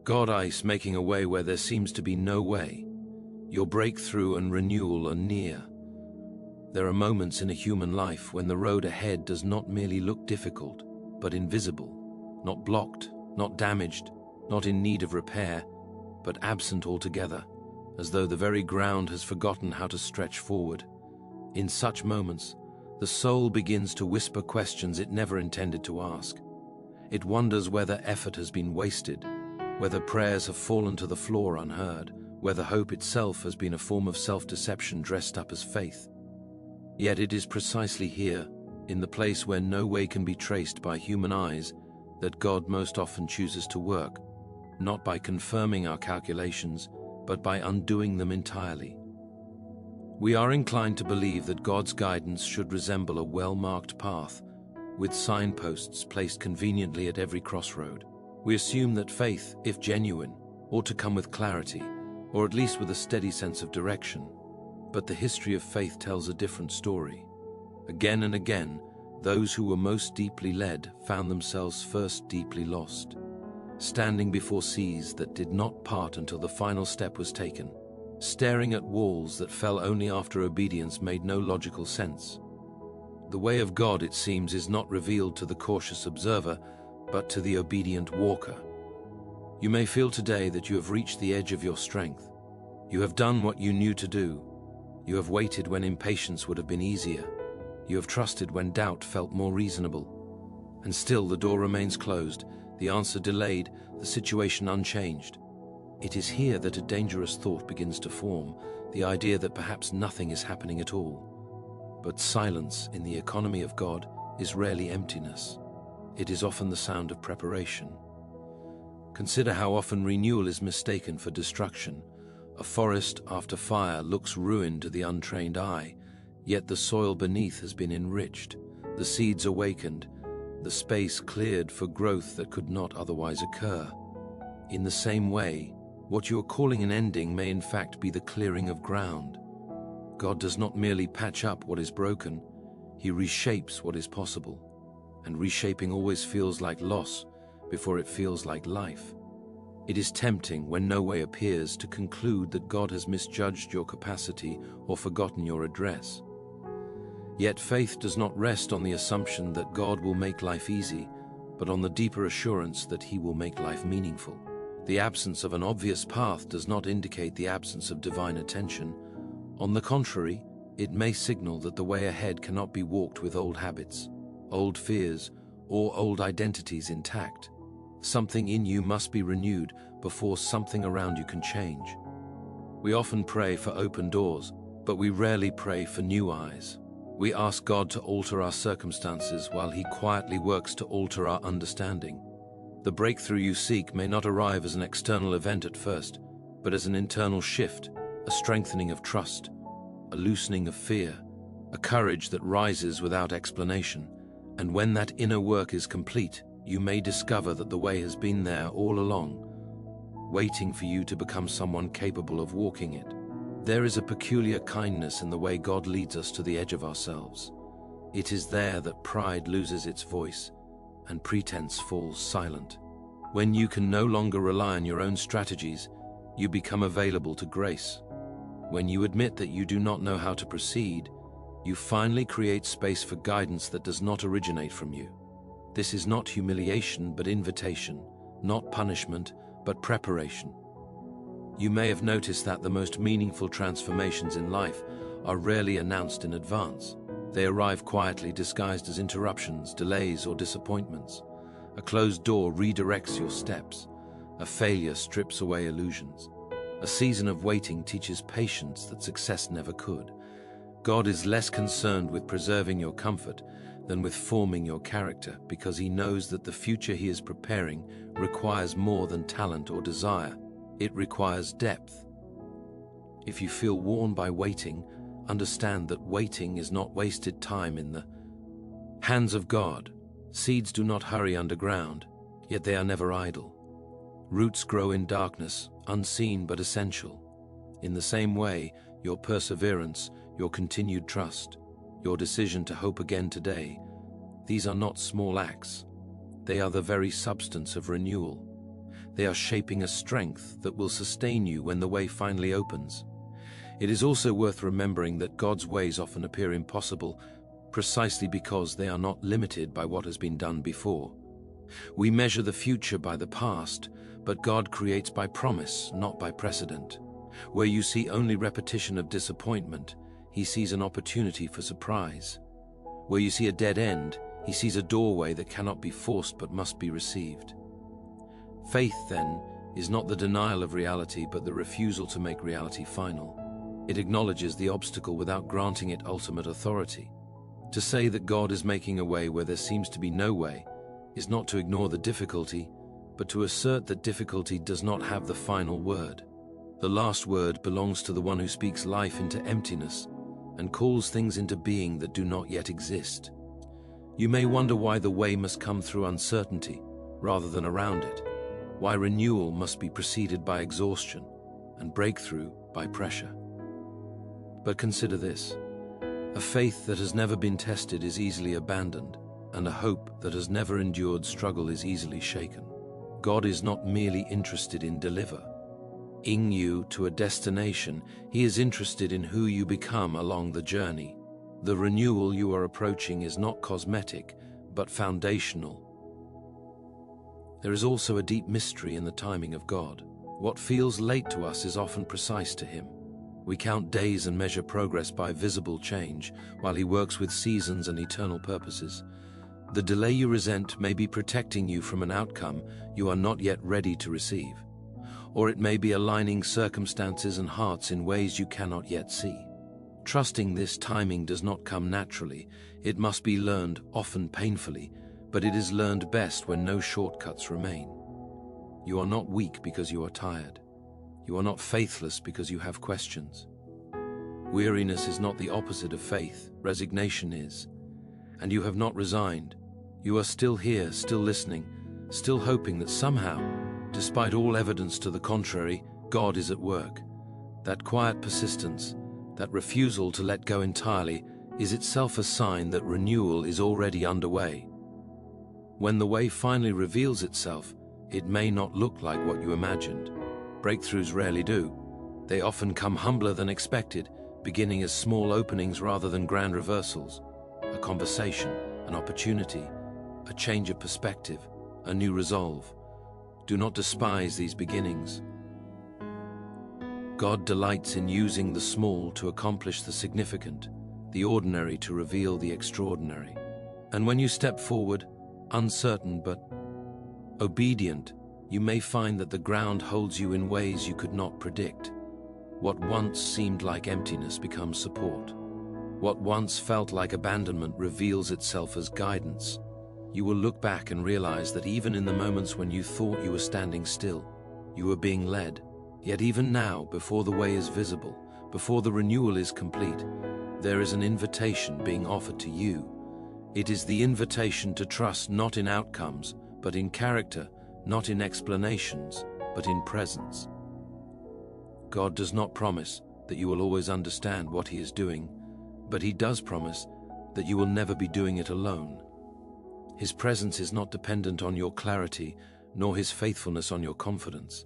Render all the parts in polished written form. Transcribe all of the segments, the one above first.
God ice making a way where there seems to be no way. Your breakthrough and renewal are near. There are moments in a human life when the road ahead does not merely look difficult, but invisible, not blocked, not damaged, not in need of repair, but absent altogether, as though the very ground has forgotten how to stretch forward. In such moments, the soul begins to whisper questions it never intended to ask. It wonders whether effort has been wasted, whether prayers have fallen to the floor unheard, whether hope itself has been a form of self-deception dressed up as faith. Yet it is precisely here, in the place where no way can be traced by human eyes, that God most often chooses to work, not by confirming our calculations, but by undoing them entirely. We are inclined to believe that God's guidance should resemble a well-marked path, with signposts placed conveniently at every crossroad. We assume that faith, if genuine, ought to come with clarity, or at least with a steady sense of direction. But the history of faith tells a different story. Again and again, those who were most deeply led found themselves first deeply lost, standing before seas that did not part until the final step was taken, staring at walls that fell only after obedience made no logical sense. The way of God, it seems, is not revealed to the cautious observer, but to the obedient walker. You may feel today that you have reached the edge of your strength. You have done what you knew to do. You have waited when impatience would have been easier. You have trusted when doubt felt more reasonable. And still the door remains closed, the answer delayed, the situation unchanged. It is here that a dangerous thought begins to form, the idea that perhaps nothing is happening at all. But silence in the economy of God is rarely emptiness. It is often the sound of preparation. Consider how often renewal is mistaken for destruction. A forest after fire looks ruined to the untrained eye, yet the soil beneath has been enriched, the seeds awakened, the space cleared for growth that could not otherwise occur. In the same way, what you are calling an ending may in fact be the clearing of ground. God does not merely patch up what is broken, He reshapes what is possible. And reshaping always feels like loss before it feels like life. It is tempting, when no way appears, to conclude that God has misjudged your capacity or forgotten your address. Yet faith does not rest on the assumption that God will make life easy, but on the deeper assurance that He will make life meaningful. The absence of an obvious path does not indicate the absence of divine attention. On the contrary, it may signal that the way ahead cannot be walked with old habits, old fears, or old identities intact. Something in you must be renewed before something around you can change. We often pray for open doors, but we rarely pray for new eyes. We ask God to alter our circumstances while He quietly works to alter our understanding. The breakthrough you seek may not arrive as an external event at first, but as an internal shift, a strengthening of trust, a loosening of fear, a courage that rises without explanation. And when that inner work is complete, you may discover that the way has been there all along, waiting for you to become someone capable of walking it. There is a peculiar kindness in the way God leads us to the edge of ourselves. It is there that pride loses its voice and pretense falls silent. When you can no longer rely on your own strategies, you become available to grace. When you admit that you do not know how to proceed, you finally create space for guidance that does not originate from you. This is not humiliation but invitation, not punishment but preparation. You may have noticed that the most meaningful transformations in life are rarely announced in advance. They arrive quietly, disguised as interruptions, delays, or disappointments. A closed door redirects your steps. A failure strips away illusions. A season of waiting teaches patience that success never could. God is less concerned with preserving your comfort than with forming your character, because He knows that the future He is preparing requires more than talent or desire. It requires depth. If you feel worn by waiting, understand that waiting is not wasted time in the hands of God. Seeds do not hurry underground, yet they are never idle. Roots grow in darkness, unseen but essential. In the same way, your perseverance, your continued trust, your decision to hope again today, these are not small acts. They are the very substance of renewal. They are shaping a strength that will sustain you when the way finally opens. It is also worth remembering that God's ways often appear impossible precisely because they are not limited by what has been done before. We measure the future by the past, but God creates by promise, not by precedent. Where you see only repetition of disappointment, He sees an opportunity for surprise. Where you see a dead end, He sees a doorway that cannot be forced but must be received. Faith, then, is not the denial of reality but the refusal to make reality final. It acknowledges the obstacle without granting it ultimate authority. To say that God is making a way where there seems to be no way is not to ignore the difficulty, but to assert that difficulty does not have the final word. The last word belongs to the one who speaks life into emptiness and calls things into being that do not yet exist. You may wonder why the way must come through uncertainty rather than around it, why renewal must be preceded by exhaustion and breakthrough by pressure. But consider this. A faith that has never been tested is easily abandoned, and a hope that has never endured struggle is easily shaken. God is not merely interested in delivering you to a destination, He is interested in who you become along the journey. The renewal you are approaching is not cosmetic, but foundational. There is also a deep mystery in the timing of God. What feels late to us is often precise to Him. We count days and measure progress by visible change, while He works with seasons and eternal purposes. The delay you resent may be protecting you from an outcome you are not yet ready to receive, or it may be aligning circumstances and hearts in ways you cannot yet see. Trusting this timing does not come naturally. It must be learned, often painfully, but it is learned best when no shortcuts remain. You are not weak because you are tired. You are not faithless because you have questions. Weariness is not the opposite of faith, resignation is. And you have not resigned. You are still here, still listening, still hoping that somehow, despite all evidence to the contrary, God is at work. That quiet persistence, that refusal to let go entirely, is itself a sign that renewal is already underway. When the way finally reveals itself, it may not look like what you imagined. Breakthroughs rarely do. They often come humbler than expected, beginning as small openings rather than grand reversals. A conversation, an opportunity, a change of perspective, a new resolve. Do not despise these beginnings. God delights in using the small to accomplish the significant, the ordinary to reveal the extraordinary. And when you step forward, uncertain but obedient, you may find that the ground holds you in ways you could not predict. What once seemed like emptiness becomes support. What once felt like abandonment reveals itself as guidance. You will look back and realize that even in the moments when you thought you were standing still, you were being led. Yet even now, before the way is visible, before the renewal is complete, there is an invitation being offered to you. It is the invitation to trust not in outcomes, but in character, not in explanations, but in presence. God does not promise that you will always understand what He is doing, but He does promise that you will never be doing it alone. His presence is not dependent on your clarity, nor His faithfulness on your confidence.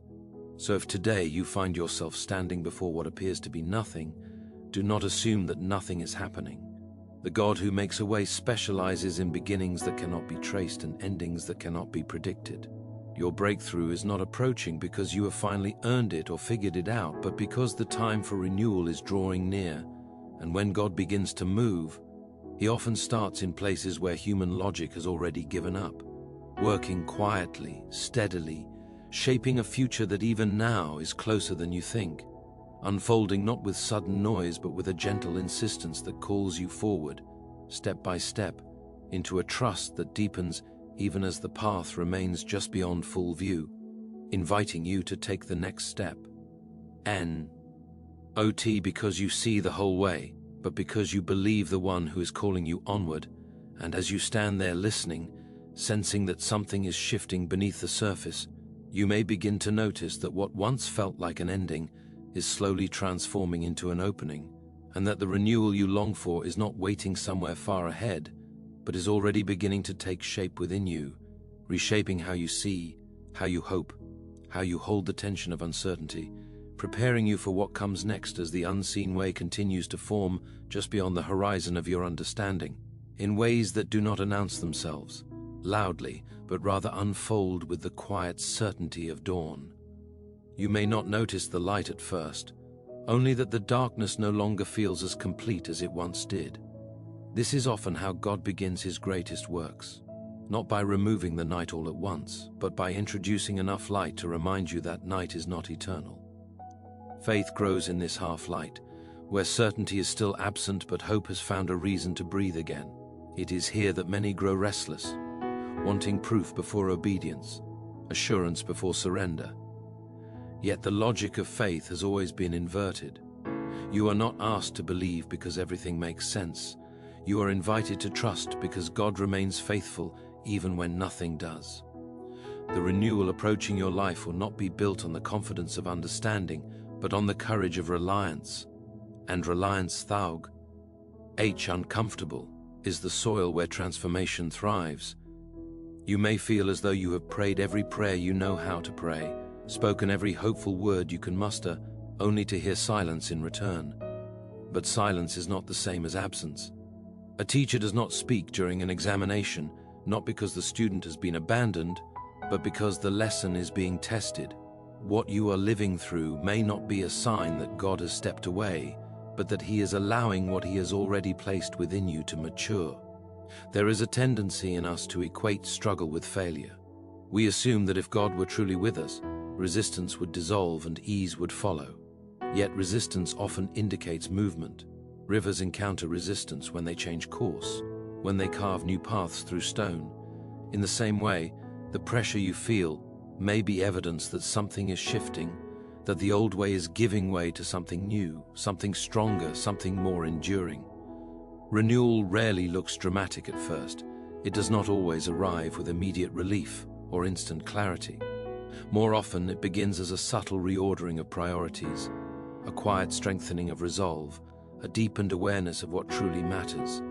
So if today you find yourself standing before what appears to be nothing, do not assume that nothing is happening. The God who makes a way specializes in beginnings that cannot be traced and endings that cannot be predicted. Your breakthrough is not approaching because you have finally earned it or figured it out, but because the time for renewal is drawing near. And when God begins to move, He often starts in places where human logic has already given up, working quietly, steadily, shaping a future that even now is closer than you think, unfolding not with sudden noise but with a gentle insistence that calls you forward, step by step, into a trust that deepens even as the path remains just beyond full view, inviting you to take the next step. Not because you see the whole way, but because you believe the one who is calling you onward, and as you stand there listening, sensing that something is shifting beneath the surface, you may begin to notice that what once felt like an ending is slowly transforming into an opening, and that the renewal you long for is not waiting somewhere far ahead, but is already beginning to take shape within you, reshaping how you see, how you hope, how you hold the tension of uncertainty, preparing you for what comes next as the unseen way continues to form just beyond the horizon of your understanding, in ways that do not announce themselves loudly, but rather unfold with the quiet certainty of dawn. You may not notice the light at first, only that the darkness no longer feels as complete as it once did. This is often how God begins his greatest works, not by removing the night all at once, but by introducing enough light to remind you that night is not eternal. Faith grows in this half-light, where certainty is still absent but hope has found a reason to breathe again. It is here that many grow restless, wanting proof before obedience, assurance before surrender. Yet the logic of faith has always been inverted. You are not asked to believe because everything makes sense. You are invited to trust because God remains faithful even when nothing does. The renewal approaching your life will not be built on the confidence of understanding, but on the courage of reliance. And reliance, thaug, uncomfortable, is the soil where transformation thrives. You may feel as though you have prayed every prayer you know how to pray, spoken every hopeful word you can muster, only to hear silence in return. But silence is not the same as absence. A teacher does not speak during an examination, not because the student has been abandoned, but because the lesson is being tested. What you are living through may not be a sign that God has stepped away, but that he is allowing what he has already placed within you to mature. There is a tendency in us to equate struggle with failure. We assume that if God were truly with us, resistance would dissolve and ease would follow. Yet resistance often indicates movement. Rivers encounter resistance when they change course, when they carve new paths through stone. In the same way, the pressure you feel may be evidence that something is shifting, that the old way is giving way to something new, something stronger, something more enduring. Renewal rarely looks dramatic at first. It does not always arrive with immediate relief or instant clarity. More often, it begins as a subtle reordering of priorities, a quiet strengthening of resolve, a deepened awareness of what truly matters.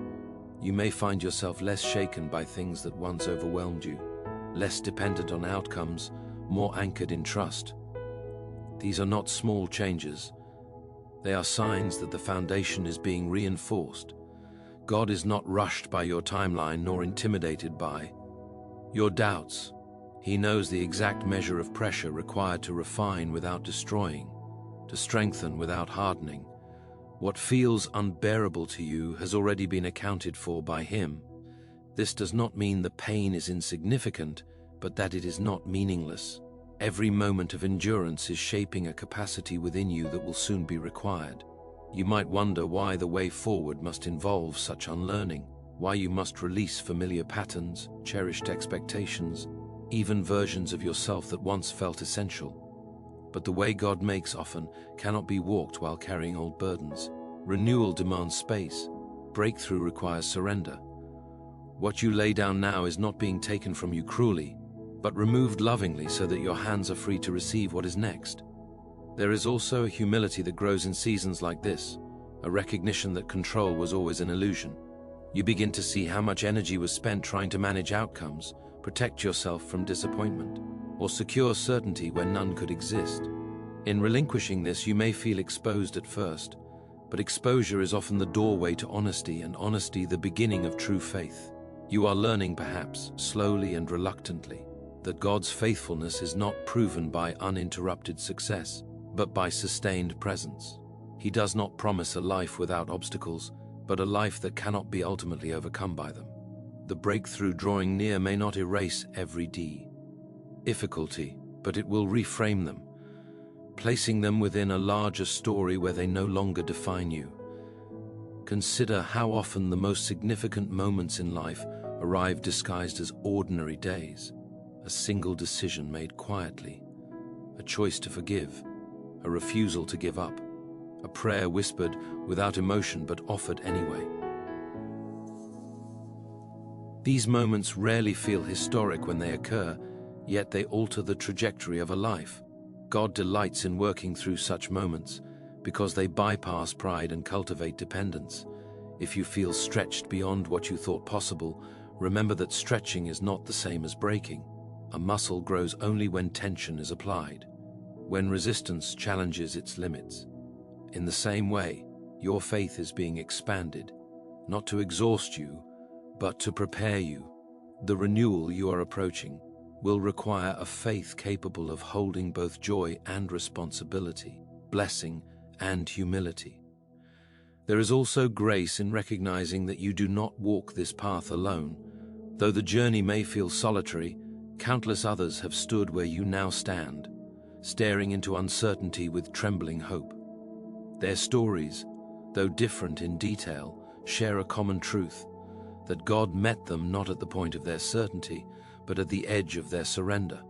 You may find yourself less shaken by things that once overwhelmed you, less dependent on outcomes, more anchored in trust. These are not small changes. They are signs that the foundation is being reinforced. God is not rushed by your timeline nor intimidated by your doubts. He knows the exact measure of pressure required to refine without destroying, to strengthen without hardening. What feels unbearable to you has already been accounted for by him. This does not mean the pain is insignificant, but that it is not meaningless. Every moment of endurance is shaping a capacity within you that will soon be required. You might wonder why the way forward must involve such unlearning, why you must release familiar patterns, cherished expectations, even versions of yourself that once felt essential. But the way God makes often cannot be walked while carrying old burdens. Renewal demands space. Breakthrough requires surrender. What you lay down now is not being taken from you cruelly, but removed lovingly so that your hands are free to receive what is next. There is also a humility that grows in seasons like this, a recognition that control was always an illusion. You begin to see how much energy was spent trying to manage outcomes, protect yourself from disappointment, or secure certainty where none could exist. In relinquishing this, you may feel exposed at first, but exposure is often the doorway to honesty, and honesty the beginning of true faith. You are learning, perhaps, slowly and reluctantly, that God's faithfulness is not proven by uninterrupted success, but by sustained presence. He does not promise a life without obstacles, but a life that cannot be ultimately overcome by them. The breakthrough drawing near may not erase every difficulty, but it will reframe them, placing them within a larger story where they no longer define you. Consider how often the most significant moments in life arrive disguised as ordinary days. A single decision made quietly, a choice to forgive, a refusal to give up, a prayer whispered without emotion but offered anyway. These moments rarely feel historic when they occur, yet they alter the trajectory of a life. God delights in working through such moments because they bypass pride and cultivate dependence. If you feel stretched beyond what you thought possible, remember that stretching is not the same as breaking. A muscle grows only when tension is applied, when resistance challenges its limits. In the same way, your faith is being expanded, not to exhaust you, but to prepare you. The renewal you are approaching will require a faith capable of holding both joy and responsibility, blessing and humility. There is also grace in recognizing that you do not walk this path alone. Though the journey may feel solitary, countless others have stood where you now stand, staring into uncertainty with trembling hope. Their stories, though different in detail, share a common truth, that God met them not at the point of their certainty, but at the edge of their surrender.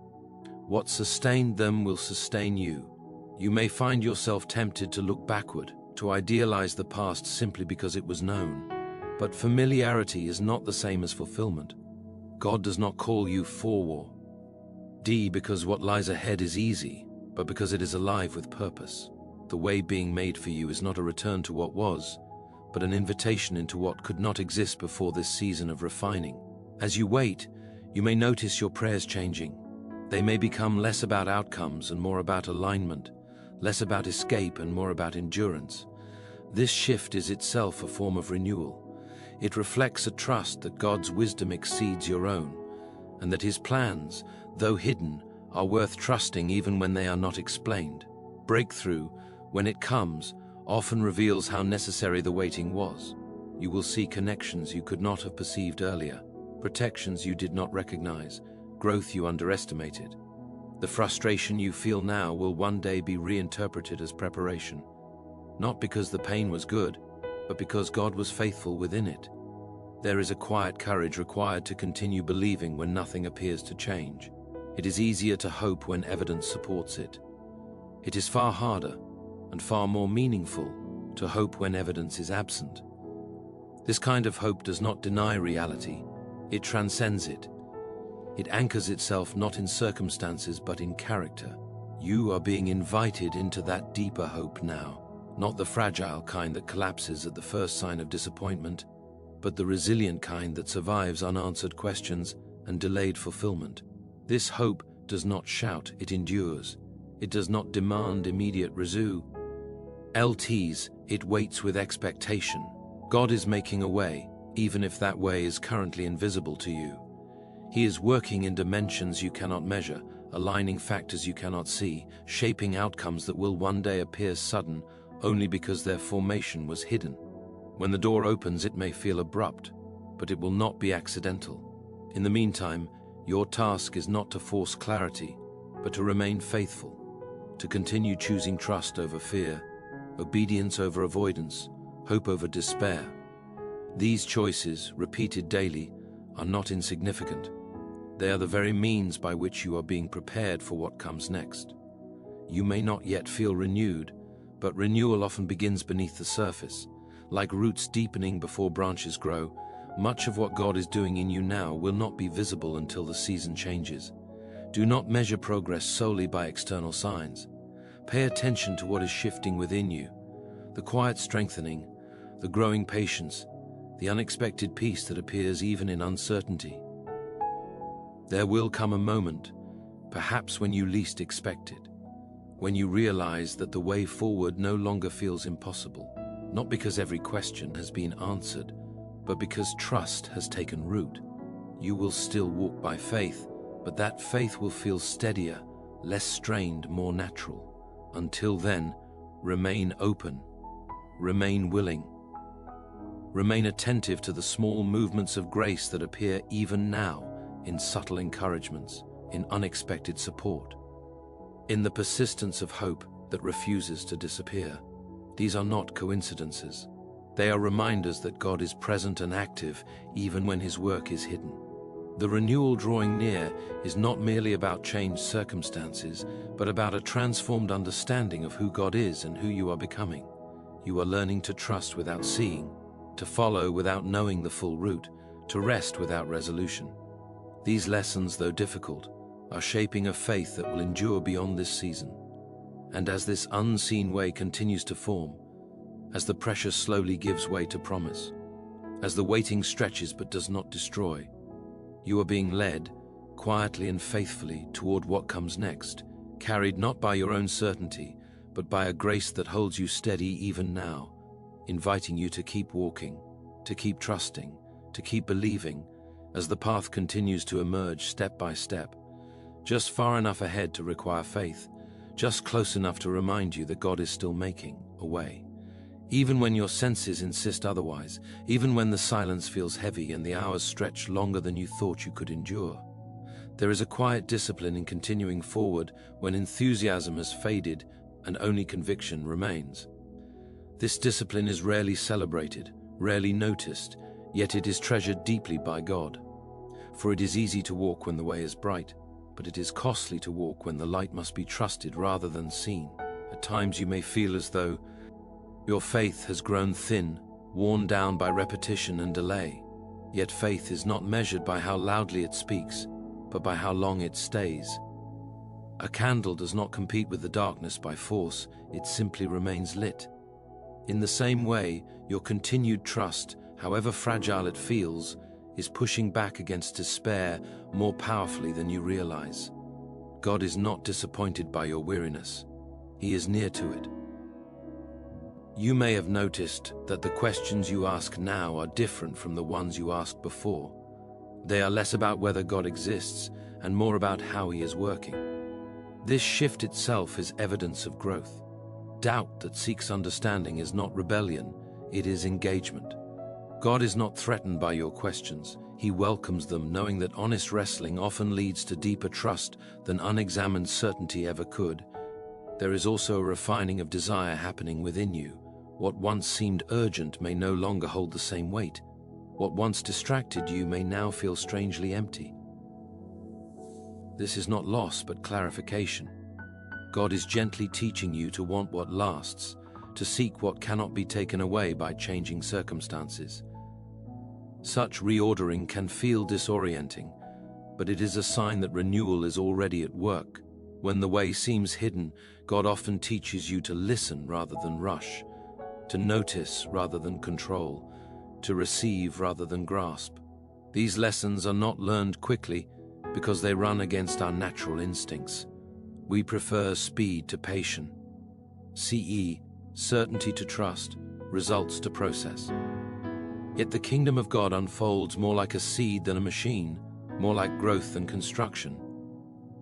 What sustained them will sustain you. You may find yourself tempted to look backward, to idealize the past simply because it was known. But familiarity is not the same as fulfillment. God does not call you forward, because what lies ahead is easy, but because it is alive with purpose. The way being made for you is not a return to what was, but an invitation into what could not exist before this season of refining. As you wait, you may notice your prayers changing. They may become less about outcomes and more about alignment, less about escape and more about endurance. This shift is itself a form of renewal. It reflects a trust that God's wisdom exceeds your own, and that His plans, though hidden, are worth trusting even when they are not explained. Breakthrough, when it comes, often reveals how necessary the waiting was. You will see connections you could not have perceived earlier, protections you did not recognize, growth you underestimated. The frustration you feel now will one day be reinterpreted as preparation, not because the pain was good, but because God was faithful within it. There is a quiet courage required to continue believing when nothing appears to change. It is easier to hope when evidence supports it. It is far harder and far more meaningful to hope when evidence is absent. This kind of hope does not deny reality, it transcends it. It anchors itself not in circumstances but in character. You are being invited into that deeper hope now, not the fragile kind that collapses at the first sign of disappointment, but the resilient kind that survives unanswered questions and delayed fulfillment. This hope does not shout, it endures. It does not demand immediate LTs, it waits with expectation. God is making a way, even if that way is currently invisible to you. He is working in dimensions you cannot measure, aligning factors you cannot see, shaping outcomes that will one day appear sudden only because their formation was hidden. When the door opens, it may feel abrupt, but it will not be accidental. In the meantime, your task is not to force clarity, but to remain faithful, to continue choosing trust over fear, obedience over avoidance, hope over despair. These choices, repeated daily, are not insignificant. They are the very means by which you are being prepared for what comes next. You may not yet feel renewed, but renewal often begins beneath the surface. Like roots deepening before branches grow, much of what God is doing in you now will not be visible until the season changes. Do not measure progress solely by external signs. Pay attention to what is shifting within you, the quiet strengthening, the growing patience, the unexpected peace that appears even in uncertainty. There will come a moment, perhaps when you least expect it, when you realize that the way forward no longer feels impossible, not because every question has been answered, but because trust has taken root. You will still walk by faith, but that faith will feel steadier, less strained, more natural. Until then, remain open, remain willing, remain attentive to the small movements of grace that appear even now in subtle encouragements, in unexpected support, in the persistence of hope that refuses to disappear. These are not coincidences. They are reminders that God is present and active even when His work is hidden. The renewal drawing near is not merely about changed circumstances, but about a transformed understanding of who God is and who you are becoming. You are learning to trust without seeing, to follow without knowing the full route, to rest without resolution. These lessons, though difficult, are shaping a faith that will endure beyond this season. And as this unseen way continues to form, as the pressure slowly gives way to promise, as the waiting stretches but does not destroy, you are being led, quietly and faithfully toward what comes next, carried not by your own certainty, but by a grace that holds you steady even now, inviting you to keep walking, to keep trusting, to keep believing, as the path continues to emerge step by step, just far enough ahead to require faith, just close enough to remind you that God is still making a way. Even when your senses insist otherwise, even when the silence feels heavy and the hours stretch longer than you thought you could endure, there is a quiet discipline in continuing forward when enthusiasm has faded and only conviction remains. This discipline is rarely celebrated, rarely noticed, yet it is treasured deeply by God. For it is easy to walk when the way is bright, but it is costly to walk when the light must be trusted rather than seen. At times you may feel as though your faith has grown thin, worn down by repetition and delay. Yet faith is not measured by how loudly it speaks, but by how long it stays. A candle does not compete with the darkness by force, it simply remains lit. In the same way, your continued trust, however fragile it feels, is pushing back against despair more powerfully than you realize. God is not disappointed by your weariness. He is near to it. You may have noticed that the questions you ask now are different from the ones you asked before. They are less about whether God exists and more about how He is working. This shift itself is evidence of growth. Doubt that seeks understanding is not rebellion, it is engagement. God is not threatened by your questions. He welcomes them, knowing that honest wrestling often leads to deeper trust than unexamined certainty ever could. There is also a refining of desire happening within you. What once seemed urgent may no longer hold the same weight. What once distracted you may now feel strangely empty. This is not loss, but clarification. God is gently teaching you to want what lasts, to seek what cannot be taken away by changing circumstances. Such reordering can feel disorienting, but it is a sign that renewal is already at work. When the way seems hidden, God often teaches you to listen rather than rush, to notice rather than control, to receive rather than grasp. These lessons are not learned quickly because they run against our natural instincts. We prefer speed to patience, CE, certainty to trust, results to process. Yet the kingdom of God unfolds more like a seed than a machine, more like growth than construction.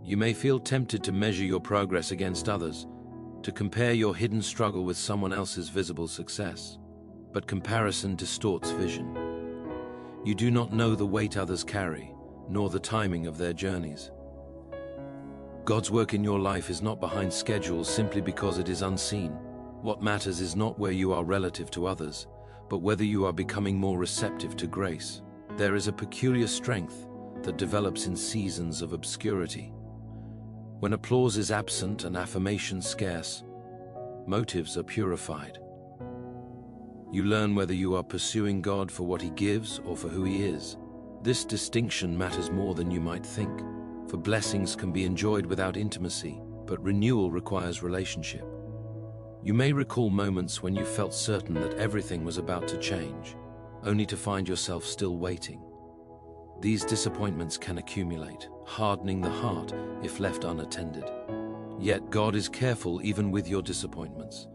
You may feel tempted to measure your progress against others, to compare your hidden struggle with someone else's visible success. But comparison distorts vision. You do not know the weight others carry, nor the timing of their journeys. God's work in your life is not behind schedules simply because it is unseen. What matters is not where you are relative to others, but whether you are becoming more receptive to grace. There is a peculiar strength that develops in seasons of obscurity. When applause is absent and affirmation scarce, motives are purified. You learn whether you are pursuing God for what He gives or for who He is. This distinction matters more than you might think, for blessings can be enjoyed without intimacy, but renewal requires relationship. You may recall moments when you felt certain that everything was about to change, only to find yourself still waiting. These disappointments can accumulate, hardening the heart if left unattended. Yet God is careful even with your disappointments.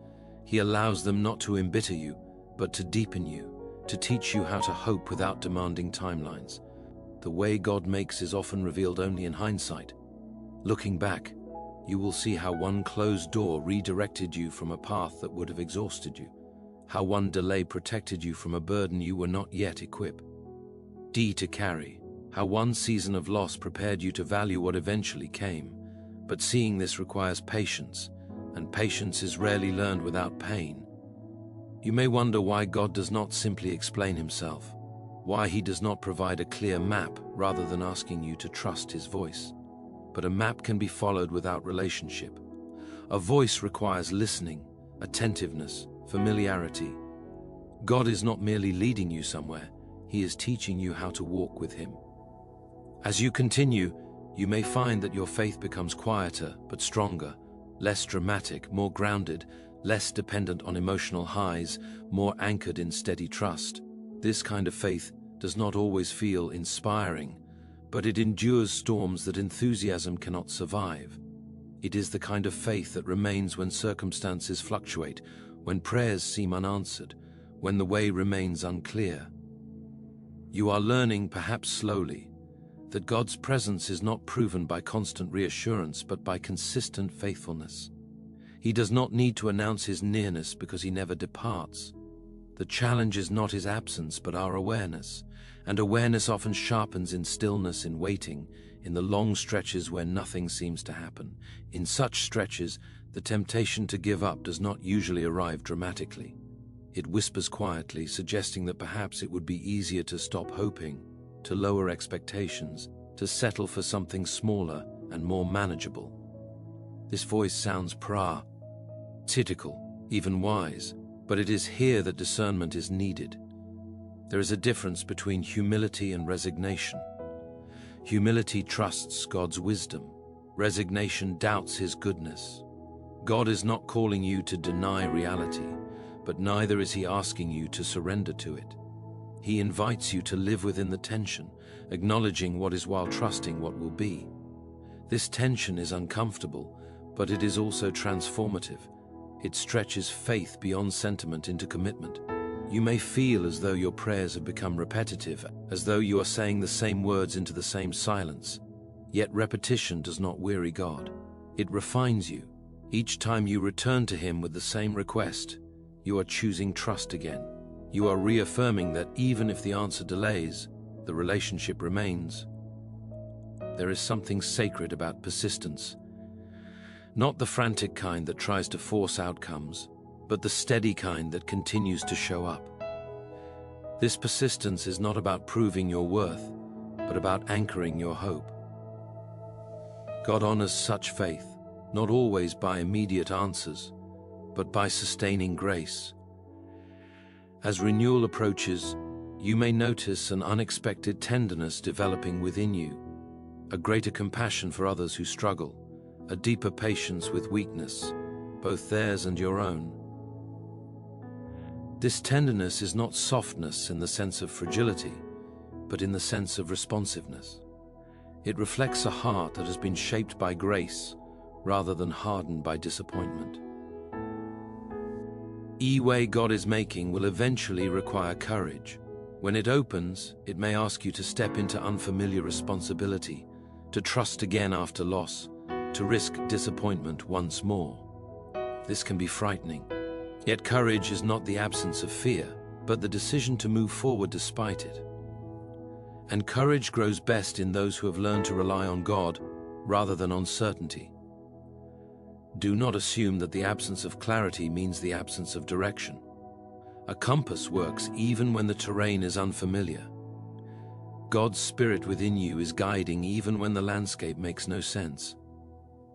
He allows them not to embitter you, but to deepen you, to teach you how to hope without demanding timelines. The way God makes is often revealed only in hindsight. Looking back, you will see how one closed door redirected you from a path that would have exhausted you, how one delay protected you from a burden you were not yet equipped to carry, how one season of loss prepared you to value what eventually came. But seeing this requires patience, and patience is rarely learned without pain. You may wonder why God does not simply explain Himself, why He does not provide a clear map rather than asking you to trust His voice. But a map can be followed without relationship. A voice requires listening, attentiveness, familiarity. God is not merely leading you somewhere, He is teaching you how to walk with Him. As you continue, you may find that your faith becomes quieter but stronger, less dramatic, more grounded, less dependent on emotional highs, more anchored in steady trust. This kind of faith does not always feel inspiring, but it endures storms that enthusiasm cannot survive. It is the kind of faith that remains when circumstances fluctuate, when prayers seem unanswered, when the way remains unclear. You are learning, perhaps slowly, that God's presence is not proven by constant reassurance but by consistent faithfulness. He does not need to announce his nearness because he never departs. The challenge is not his absence but our awareness, and awareness often sharpens in stillness, in waiting, in the long stretches where nothing seems to happen. In such stretches, the temptation to give up does not usually arrive dramatically. It whispers quietly, suggesting that perhaps it would be easier to stop hoping, to lower expectations, to settle for something smaller and more manageable. This voice sounds typical, even wise, but it is here that discernment is needed. There is a difference between humility and resignation. Humility trusts God's wisdom. Resignation doubts his goodness. God is not calling you to deny reality, but neither is he asking you to surrender to it. He invites you to live within the tension, acknowledging what is while trusting what will be. This tension is uncomfortable, but it is also transformative. It stretches faith beyond sentiment into commitment. You may feel as though your prayers have become repetitive, as though you are saying the same words into the same silence. Yet repetition does not weary God. It refines you. Each time you return to him with the same request, you are choosing trust again. You are reaffirming that even if the answer delays, the relationship remains. There is something sacred about persistence. Not the frantic kind that tries to force outcomes, but the steady kind that continues to show up. This persistence is not about proving your worth, but about anchoring your hope. God honors such faith, not always by immediate answers, but by sustaining grace. As renewal approaches, you may notice an unexpected tenderness developing within you, a greater compassion for others who struggle, a deeper patience with weakness, both theirs and your own. This tenderness is not softness in the sense of fragility, but in the sense of responsiveness. It reflects a heart that has been shaped by grace rather than hardened by disappointment. The way God is making will eventually require courage. When it opens, it may ask you to step into unfamiliar responsibility, to trust again after loss, to risk disappointment once more. This can be frightening. Yet courage is not the absence of fear, but the decision to move forward despite it. And courage grows best in those who have learned to rely on God rather than on certainty. Do not assume that the absence of clarity means the absence of direction. A compass works even when the terrain is unfamiliar. God's Spirit within you is guiding even when the landscape makes no sense.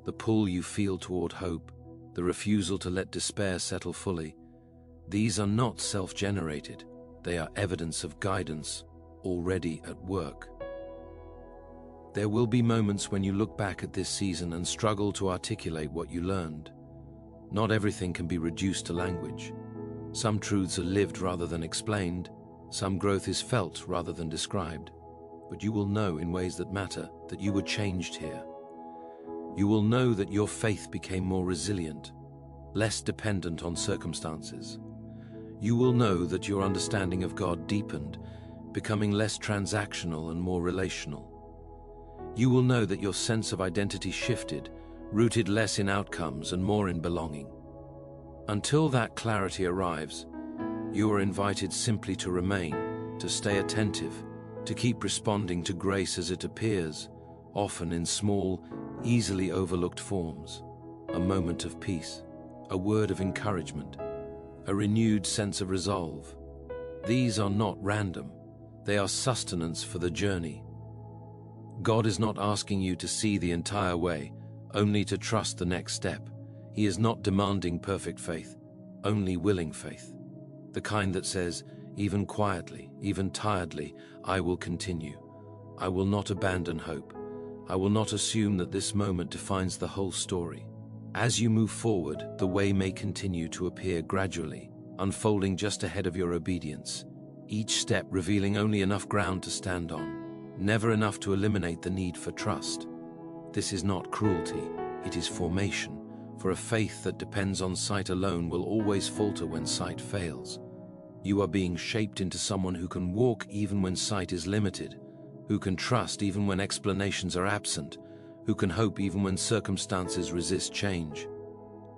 The pull you feel toward hope, the refusal to let despair settle fully, these are not self-generated. They are evidence of guidance already at work. There will be moments when you look back at this season and struggle to articulate what you learned. Not everything can be reduced to language. Some truths are lived rather than explained. Some growth is felt rather than described. But you will know in ways that matter that you were changed here. You will know that your faith became more resilient, less dependent on circumstances. You will know that your understanding of God deepened, becoming less transactional and more relational. You will know that your sense of identity shifted, rooted less in outcomes and more in belonging. Until that clarity arrives, you are invited simply to remain, to stay attentive, to keep responding to grace as it appears, often in small, easily overlooked forms. A moment of peace, a word of encouragement, a renewed sense of resolve. These are not random. They are sustenance for the journey. God is not asking you to see the entire way, only to trust the next step. He is not demanding perfect faith, only willing faith. The kind that says, even quietly, even tiredly, I will continue. I will not abandon hope. I will not assume that this moment defines the whole story. As you move forward, the way may continue to appear gradually, unfolding just ahead of your obedience, each step revealing only enough ground to stand on. never enough to eliminate the need for trust. This is not cruelty, it is formation, for a faith that depends on sight alone will always falter when sight fails. You are being shaped into someone who can walk even when sight is limited, who can trust even when explanations are absent, who can hope even when circumstances resist change.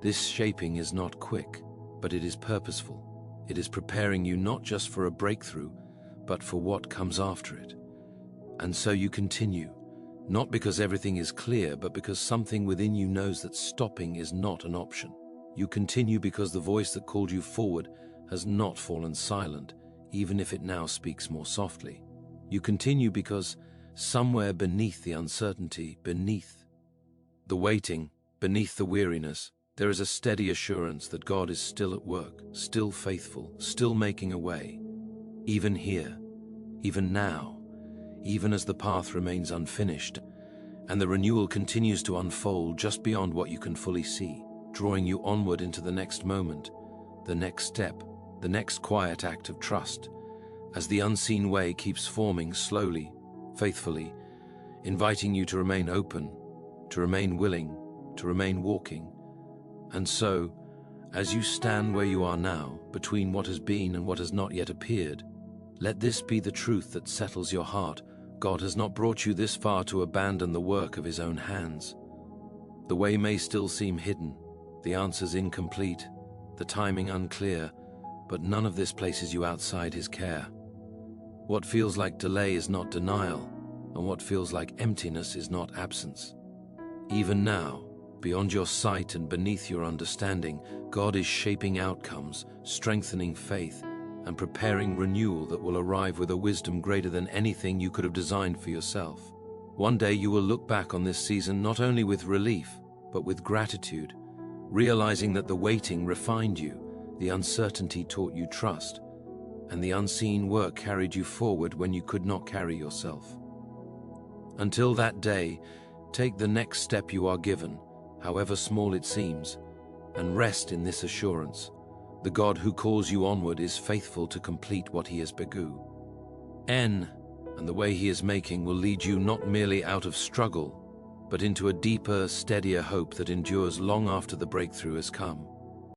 This shaping is not quick, but it is purposeful. It is preparing you not just for a breakthrough, but for what comes after it. And so you continue, not because everything is clear, but because something within you knows that stopping is not an option. You continue because the voice that called you forward has not fallen silent, even if it now speaks more softly. You continue because somewhere beneath the uncertainty, beneath the waiting, beneath the weariness, there is a steady assurance that God is still at work, still faithful, still making a way. Even here, even now, even as the path remains unfinished, and the renewal continues to unfold just beyond what you can fully see, drawing you onward into the next moment, the next step, the next quiet act of trust, as the unseen way keeps forming slowly, faithfully, inviting you to remain open, to remain willing, to remain walking. And so, as you stand where you are now, between what has been and what has not yet appeared, let this be the truth that settles your heart. God has not brought you this far to abandon the work of His own hands. The way may still seem hidden, the answers incomplete, the timing unclear, but none of this places you outside His care. What feels like delay is not denial, and what feels like emptiness is not absence. Even now, beyond your sight and beneath your understanding, God is shaping outcomes, strengthening faith, and preparing renewal that will arrive with a wisdom greater than anything you could have designed for yourself. One day you will look back on this season not only with relief, but with gratitude, realizing that the waiting refined you, the uncertainty taught you trust, and the unseen work carried you forward when you could not carry yourself. Until that day, take the next step you are given, however small it seems, and rest in this assurance. The God who calls you onward is faithful to complete what He has begun. And the way He is making will lead you not merely out of struggle, but into a deeper, steadier hope that endures long after the breakthrough has come.